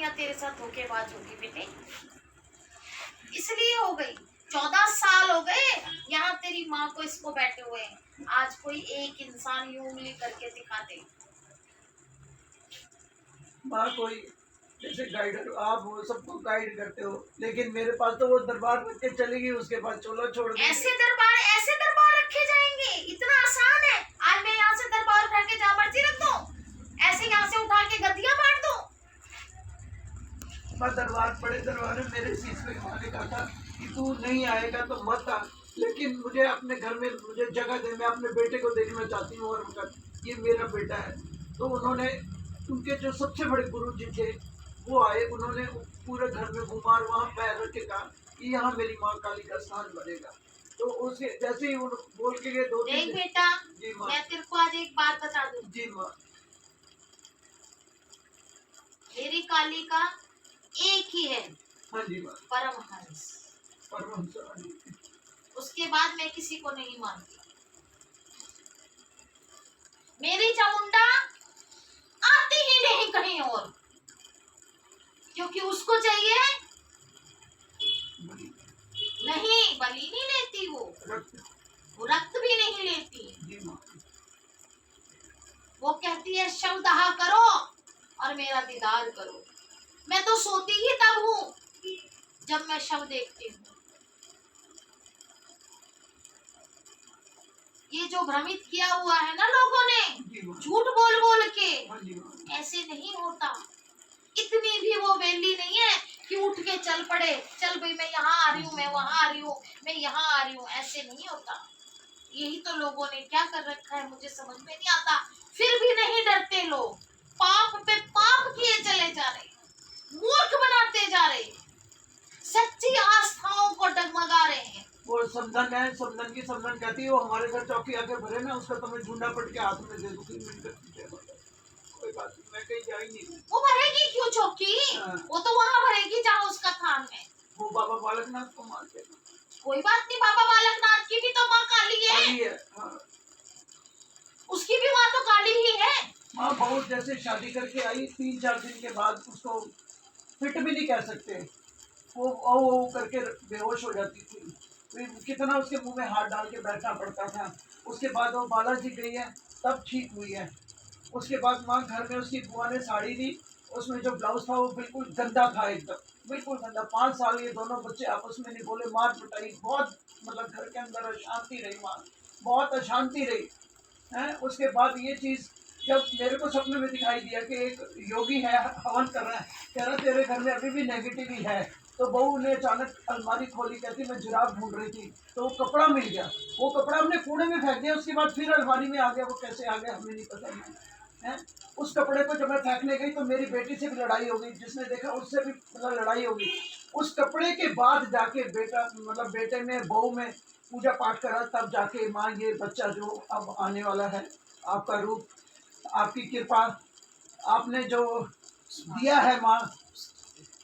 ना तेरे साथ धोखेबाज होगी बेटे, इसलिए हो गई। 14 साल हो गए यहाँ तेरी माँ को इसको बैठे हुए हैं। आज कोई एक इंसान यूं उंगली करके दिखा दे। माँ कोई जैसे गाइडर आप वो सबको गाइड करते हो, लेकिन मेरे पास तो वो दरबार रख के चली गई, उसके बाद चोला छोड़ दी। ऐसे दरबार रखे जाएंगे? इतना आसान है? आज मैं यहाँ से दरबार उठा के जहाँ मर्जी रख दूं, ऐसे यहाँ से उठा के गद्दियां बांट दूं? मैं दरबार बड़े दरबार में मेरे शीश पे माँ ने कहा था कि तू नहीं आएगा तो मत आ, लेकिन मुझे अपने घर में मुझे जगह दे, मैं अपने बेटे को देखना चाहती हूँ और उनका ये मेरा बेटा है। तो उन्होंने उनके जो सबसे बड़े गुरु जी थे वो आए, उन्होंने पूरे घर में घुमा और वहाँ पैर रख के कहा कि यहाँ मेरी माँ काली का स्थान बनेगा। तो उसके जैसे ही उन बोल के गए दो देख बेटा, जी माँ, मैं तेरे को आज एक बात बता दूं। जी माँ, मेरी काली का एक ही है, हाँ जी माँ, परमहंस। परमहंस, हाँ जी। उसके बाद मैं किसी को नहीं मानती। मेरी चामुंडा आती ही नहीं कहीं और, क्योंकि उसको चाहिए नहीं, बलि नहीं लेती वो रक्त भी नहीं लेती। जी माँ, वो कहती है शव दहा करो और मेरा दीदार करो। मैं तो सोती ही तब हूँ जब मैं शव देखती हूँ। ये जो भ्रमित किया हुआ है ना लोगों ने झूठ बोल बोल के, ऐसे नहीं होता। इतनी भी वो वेली नहीं है कि उठ के चल पड़े, चल भाई मैं यहाँ आ रही हूँ, मैं वहाँ आ रही हूँ, मैं यहाँ आ रही हूँ, ऐसे नहीं होता। यही तो लोगों ने क्या कर रखा है मुझे समझ में नहीं आता। फिर भी नहीं डरते लोग, पाप पे पाप किए चले जा रहे, मूर्ख बनाते जा रहे, सच्ची आस्थाओं को डगमगा रहे हैं। वो समधन है, समधन की समधन कहती है वो हमारे घर चौकी आके भरे ना, उसका तुम्हें झुंडा पट के हाथ में दे दूँ, 3 मिनट कोई बात नहीं, मैं कहीं जा ही नहीं। वो भरेगी क्यों चौकी? वो तो वहाँ भरेगी जहाँ उसका थान है। वो बाबा बालकनाथ को मानते हैं। कोई बात नहीं, बाबा बालकनाथ की भी तो माँ काली है, काली है, हाँ। उसकी भी माँ तो काली ही है। माँ बहुत जैसे शादी करके आई 3-4 दिन के बाद उसको फिट भी नहीं कह सकते, वो ओ करके बेहोश हो जाती थी, कितना उसके मुंह में हाथ डाल के बैठना पड़ता था। उसके बाद वो बालाजी गई है तब ठीक हुई है। उसके बाद माँ घर में उसकी बुआ ने साड़ी दी, उसमें जो ब्लाउज था वो बिल्कुल गंदा था, एकदम बिल्कुल गंदा। 5 साल ये दोनों बच्चे आपस में नहीं बोले, मार पिटाई बहुत, मतलब घर के अंदर अशांति रही, माँ बहुत अशांति रही है। उसके बाद ये चीज़ जब मेरे को सपने में दिखाई दिया कि एक योगी है हवन कर रहा है, कह रहा तेरे घर में अभी भी नेगेटिव ही है, तो बहू ने अचानक अलमारी खोली, कहती मैं जुराब ढूंढ रही थी तो वो कपड़ा मिल गया, वो कपड़ा हमने कूड़े में फेंक दिया, उसके बाद फिर अलमारी में आ गया, वो कैसे आ गया हमें नहीं पता है। उस कपड़े को जब मैं फेंकने गई तो मेरी बेटी से भी लड़ाई हो गई, जिसने देखा उससे भी मतलब लड़ाई हो गई। उस कपड़े के बाद जाके बेटा मतलब बेटे में बहू में पूजा पाठ करा, तब जाके माँ ये बच्चा जो अब आने वाला है, आपका रूप, आपकी कृपा, आपने जो दिया है माँ,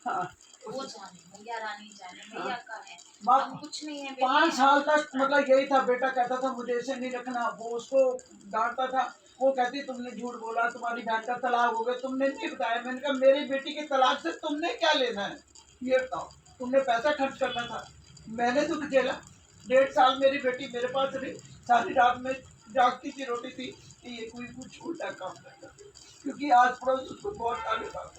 हाँ वो जाने, मैया रानी जाने, मैया का है, माँ। कुछ नहीं है। 5 साल तक मतलब यही था, बेटा कहता था मुझे ऐसे नहीं रखना, वो उसको डांटता था, वो कहती तुमने झूठ बोला, तुम्हारी बहन का तलाक हो गया, तुमने नहीं बताया। मैंने कहा मेरी बेटी के तलाक से तुमने क्या लेना है, ये बताओ, तुमने पैसा खर्च करना था, मैंने दुख झेला। 1.5 साल मेरी बेटी मेरे पास रही, सारी रात में जागती थी, रोटी थी कि ये कोई कुछ उल्टा काम करता, क्योंकि आस पड़ोस उसको बहुत आगे था।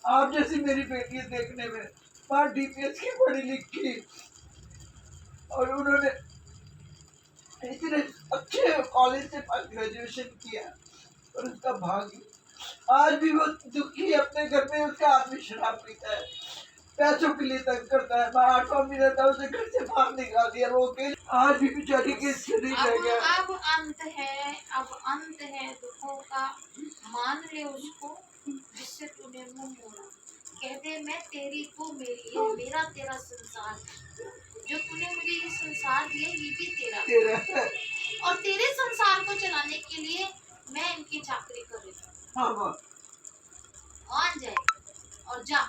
आप जैसी मेरी बेटी देखने में, माँ DPS की पढ़ी लिखी, और उन्होंने इतने अच्छे कॉलेज से ग्रेजुएशन किया, और उसका भाग्य आज भी वो दुखी अपने घर में, उसका आदमी शराब पीता है, पैसों के लिए तंग करता है। मैं 8वां महीना था, उसे घर से बाहर निकाल दिया, वो के आज भी बेचारी के शरीर रह गया। अब अंत है, अब अंत है दुखों का, मान ले उसको जिससे तूने मुंह मोड़ा। कह दे मैं तेरी तो मेरी है, मेरा तेरा संसार, जो तूने मुझे ये संसार दिया ये भी तेरा है। और तेरे संसार को चलाने के लिए मैं इनकी चाकरी कर रही हूँ। हाँ मान जाए और जा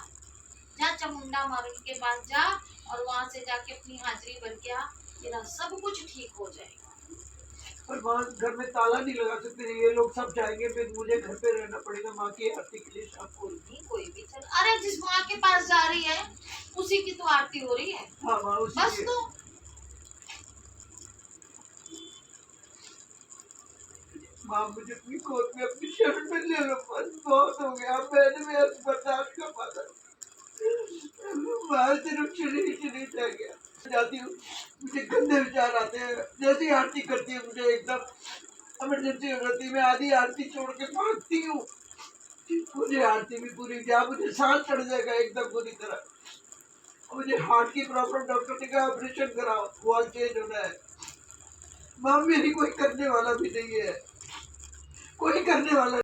जा चामुंडा मारुन के पास जा, और वहां से जाके अपनी हाजिरी भर के आ, तेरा सब कुछ ठीक हो जाएगा। पर वहाँ घर में ताला नहीं लगा सकते, ये लोग सब जाएंगे, फिर मुझे घर पे रहना पड़ेगा माँ की आरती के लिए शाम को। नहीं कोई भी चल, अरे जिस माँ के पास जा रही है उसी की तो आरती हो रही है। हाँ माँ उसी बस की। तो माँ मुझे अपनी गोद में अपनी शरण में ले लो, बस बहुत हो गया, मैंने मैं बर्दाश्त कर पाता, माँ सिर्फ शरीर रह गया। जाती हूँ, मुझे गंदे विचार आते हैं, जैसी आरती करती है मुझे एकदम इमरजेंसी हो जाती है, मैं आधी आरती छोड़ के भागती हूँ, मुझे आरती भी पूरी, जहाँ मुझे सांस चढ़ जाएगा एकदम बुरी तरह। मुझे हार्ट की प्रॉब्लम, डॉक्टर ने कहा ऑपरेशन कराओ, वॉल चेंज होना है। माँ मेरी कोई करने वाला भी नहीं है, कोई करने वाला